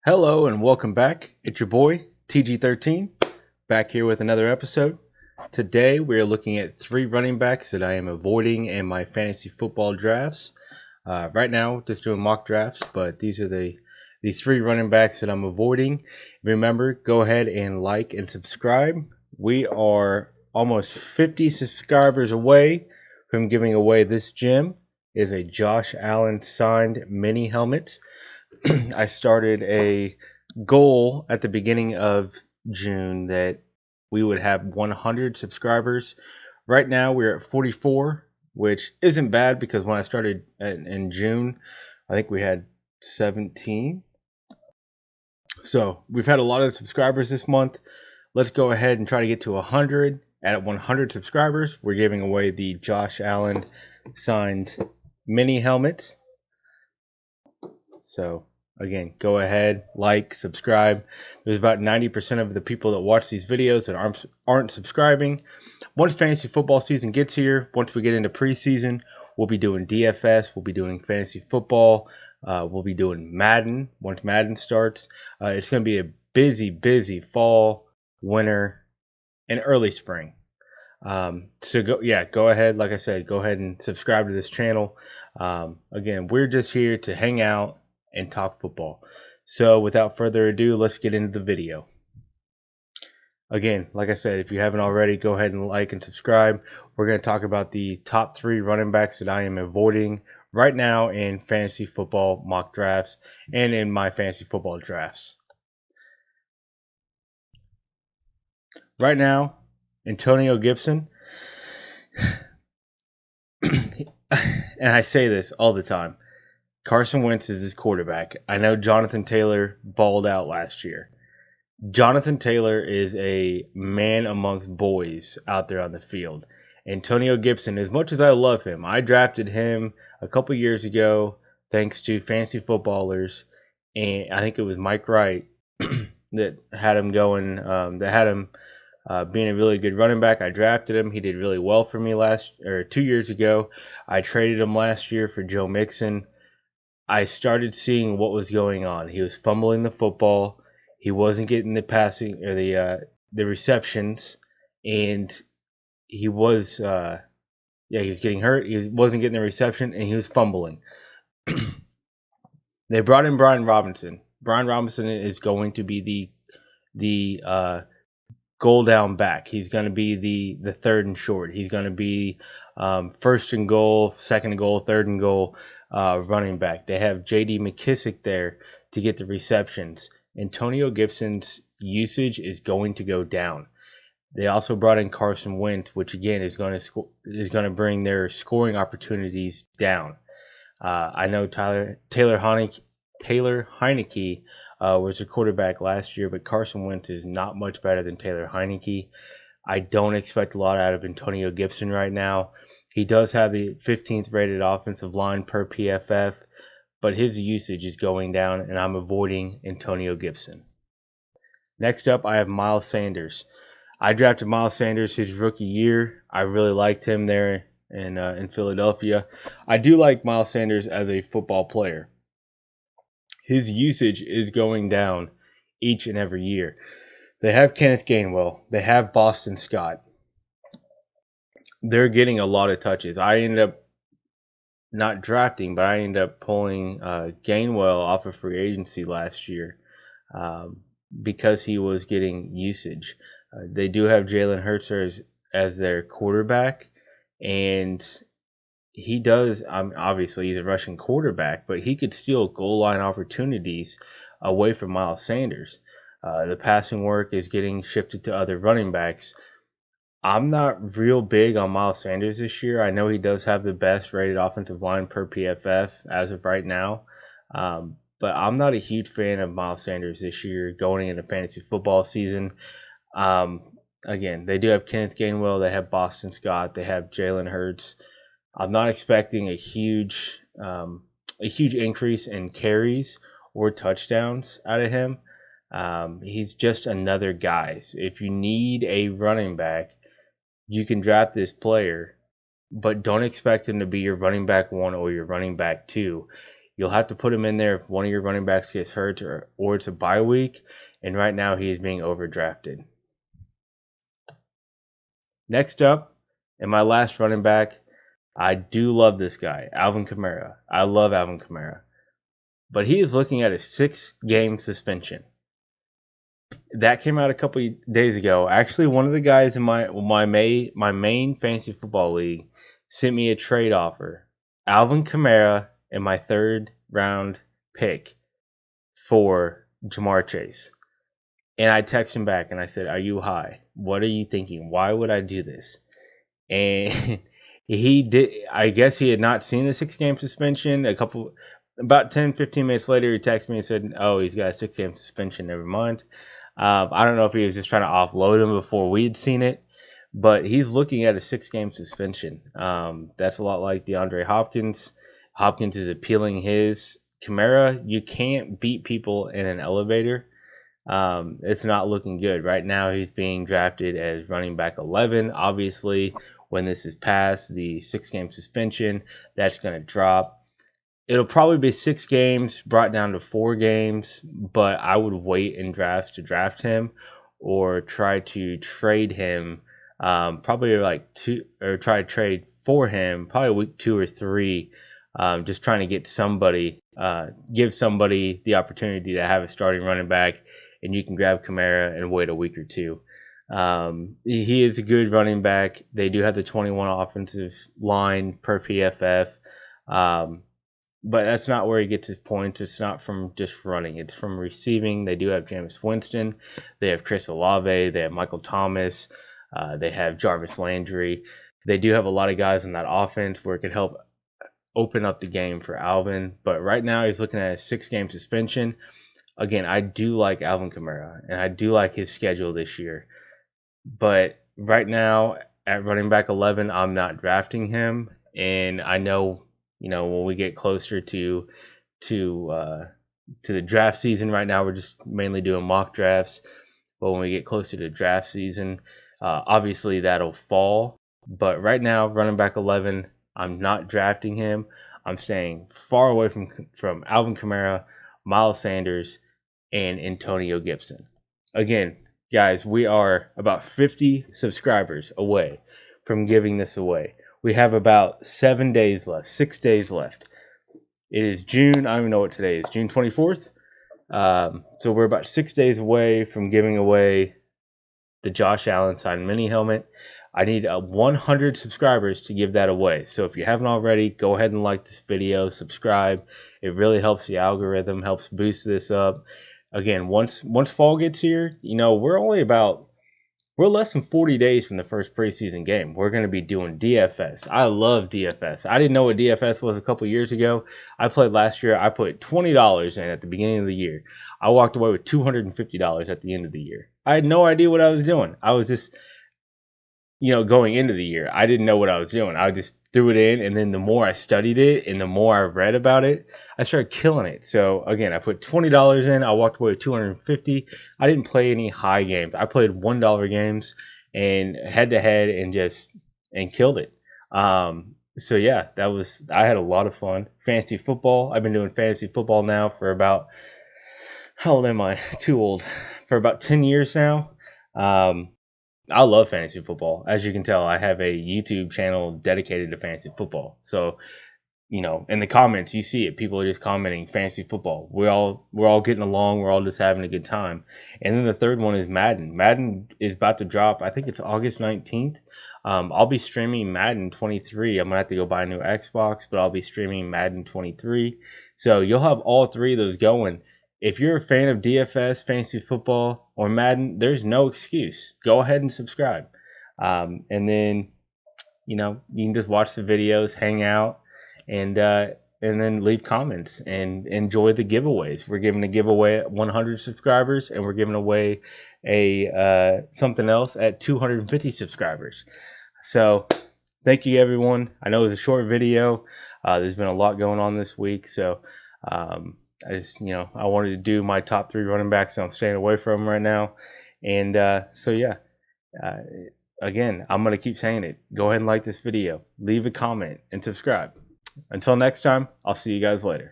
Hello and welcome back. It's your boy TG13 back here with another episode. Today we are looking at three running backs that I am avoiding in my fantasy football drafts. Right now, just doing mock drafts, but these are the three running backs that I'm avoiding. Remember, go ahead and like and subscribe. We are almost 50 subscribers away from giving away this gem. It is a Josh Allen signed mini helmet. I started a goal at the beginning of June that we would have 100 subscribers. Right now we're at 44, which isn't bad because when I started in June, I think we had 17. So we've had a lot of subscribers this month. Let's go ahead and try to get to 100. At 100 subscribers, we're giving away the Josh Allen signed mini helmet. So again, go ahead, like, subscribe. There's about 90% of the people that watch these videos that aren't subscribing. Once fantasy football season gets here, once we get into preseason, we'll be doing DFS, we'll be doing fantasy football, we'll be doing Madden once Madden starts. It's going to be a busy fall, winter, and early spring. So go ahead. Like I said, go ahead and subscribe to this channel. Again, we're just here to hang out and talk football. So without further ado, let's get into the video. Again, like I said, if you haven't already, go ahead and like and subscribe. We're going to talk about the top three running backs that I am avoiding right now in fantasy football mock drafts and in my fantasy football drafts. Right now, Antonio Gibson, and I say this all the time, Carson Wentz is his quarterback. I know Jonathan Taylor balled out last year. Jonathan Taylor is a man amongst boys out there on the field. Antonio Gibson, as much as I love him, I drafted him a couple years ago thanks to fantasy footballers, and I think it was Mike Wright that had him going, being a really good running back. I drafted him. He did really well for me 2 years ago. I traded him last year for Joe Mixon. I started seeing what was going on. He was fumbling the football. He wasn't getting the passing or the receptions, and he was he was getting hurt. He wasn't getting the reception, and he was fumbling. They brought in Brian Robinson. Brian Robinson is going to be the goal down back. He's going to be the third and short. He's going to be first and goal, second and goal, third and goal running back. They have J.D. McKissick there to get the receptions. Antonio Gibson's usage is going to go down. They also brought in Carson Wentz, which again is going to bring their scoring opportunities down. I know Taylor Heineke was a quarterback last year, but Carson Wentz is not much better than Taylor Heineke. I don't expect a lot out of Antonio Gibson right now. He does have the 15th rated offensive line per PFF, but his usage is going down, and I'm avoiding Antonio Gibson. Next up, I have Miles Sanders. I drafted Miles Sanders his rookie year. I really liked him there in Philadelphia. I do like Miles Sanders as a football player. His usage is going down each and every year. They have Kenneth Gainwell. They have Boston Scott. They're getting a lot of touches. I ended up not drafting, but I ended up pulling Gainwell off of free agency last year because he was getting usage. They do have Jalen Hurts as their quarterback, and he does. Obviously, he's a rushing quarterback, but he could steal goal line opportunities away from Miles Sanders. The passing work is getting shifted to other running backs. I'm not real big on Miles Sanders this year. I know he does have the best rated offensive line per PFF as of right now, but I'm not a huge fan of Miles Sanders this year going into fantasy football season. Again, they do have Kenneth Gainwell. They have Boston Scott. They have Jalen Hurts. I'm not expecting a huge increase in carries or touchdowns out of him. He's just another guy. So if you need a running back, you can draft this player, but don't expect him to be your running back 1 or your running back 2. You'll have to put him in there if one of your running backs gets hurt or it's a bye week. And right now he is being overdrafted. Next up, and my last running back, I do love this guy, Alvin Kamara. I love Alvin Kamara. But he is looking at a 6-game suspension. That came out a couple of days ago. Actually, one of the guys in my main fantasy football league sent me a trade offer. Alvin Kamara and my 3rd round pick for Jamar Chase. And I texted him back and I said, "Are you high? What are you thinking? Why would I do this?" And he did. I guess he had not seen the 6-game suspension. About 10, 15 minutes later, he texted me and said, "Oh, he's got a 6-game suspension. Never mind." I don't know if he was just trying to offload him before we'd seen it, but he's looking at a 6-game suspension. That's a lot like DeAndre Hopkins. Hopkins is appealing his. Kamara, you can't beat people in an elevator. It's not looking good. Right now, he's being drafted as running back 11. Obviously, when this is passed, the 6-game suspension, that's going to drop. It'll probably be 6 games brought down to 4 games, but I would wait in drafts to draft him or try to trade him. Probably like 2 or try to trade for him probably week 2 or 3. Just trying to get somebody, give somebody the opportunity to have a starting running back, and you can grab Kamara and wait a week or 2. He is a good running back. They do have the 21 offensive line per PFF. But that's not where he gets his points. It's not from just running. It's from receiving. They do have Jameis Winston. They have Chris Olave. They have Michael Thomas. They have Jarvis Landry. They do have a lot of guys in that offense where it could help open up the game for Alvin. But right now he's looking at a 6-game suspension. Again, I do like Alvin Kamara, and I do like his schedule this year. But right now at running back 11, I'm not drafting him. And I know, when we get closer to the draft season, right now we're just mainly doing mock drafts. But when we get closer to draft season, obviously that'll fall. But right now, running back 11, I'm not drafting him. I'm staying far away from Alvin Kamara, Miles Sanders, and Antonio Gibson. Again, guys, we are about 50 subscribers away from giving this away. We have about 7 days left, 6 days left. It is June. I don't even know what today is, June 24th. So we're about 6 days away from giving away the Josh Allen signed mini helmet. I need 100 subscribers to give that away. So if you haven't already, go ahead and like this video, subscribe. It really helps the algorithm, helps boost this up. Again, once fall gets here, we're less than 40 days from the first preseason game. We're going to be doing DFS. I love DFS. I didn't know what DFS was a couple years ago. I played last year. I put $20 in at the beginning of the year. I walked away with $250 at the end of the year. I had no idea what I was doing. I was just, going into the year, I didn't know what I was doing. I just threw it in, and then the more I studied it and the more I read about it, I started killing it. So again, I put $20 in. I walked away with $250. I didn't play any high games. I played $1 games and head to head and killed it. So yeah, I had a lot of fun. Fantasy football. I've been doing fantasy football now for about, how old am I? Too old. For about 10 years now. I love fantasy football. As you can tell, I have a YouTube channel dedicated to fantasy football. So, in the comments, you see it. People are just commenting fantasy football. We're all getting along. We're all just having a good time. And then the third one is Madden. Madden is about to drop. I think it's August 19th. I'll be streaming Madden 23. I'm going to have to go buy a new Xbox, but I'll be streaming Madden 23. So you'll have all 3 of those going. If you're a fan of DFS, fantasy football, or Madden, there's no excuse. Go ahead and subscribe. And then, you can just watch the videos, hang out, and then leave comments and enjoy the giveaways. We're giving a giveaway at 100 subscribers, and we're giving away something else at 250 subscribers. So thank you, everyone. I know it was a short video. There's been a lot going on this week, so I just, I wanted to do my top 3 running backs that I'm staying away from right now. And so, yeah, again, I'm going to keep saying it. Go ahead and like this video, leave a comment, and subscribe. Until next time, I'll see you guys later.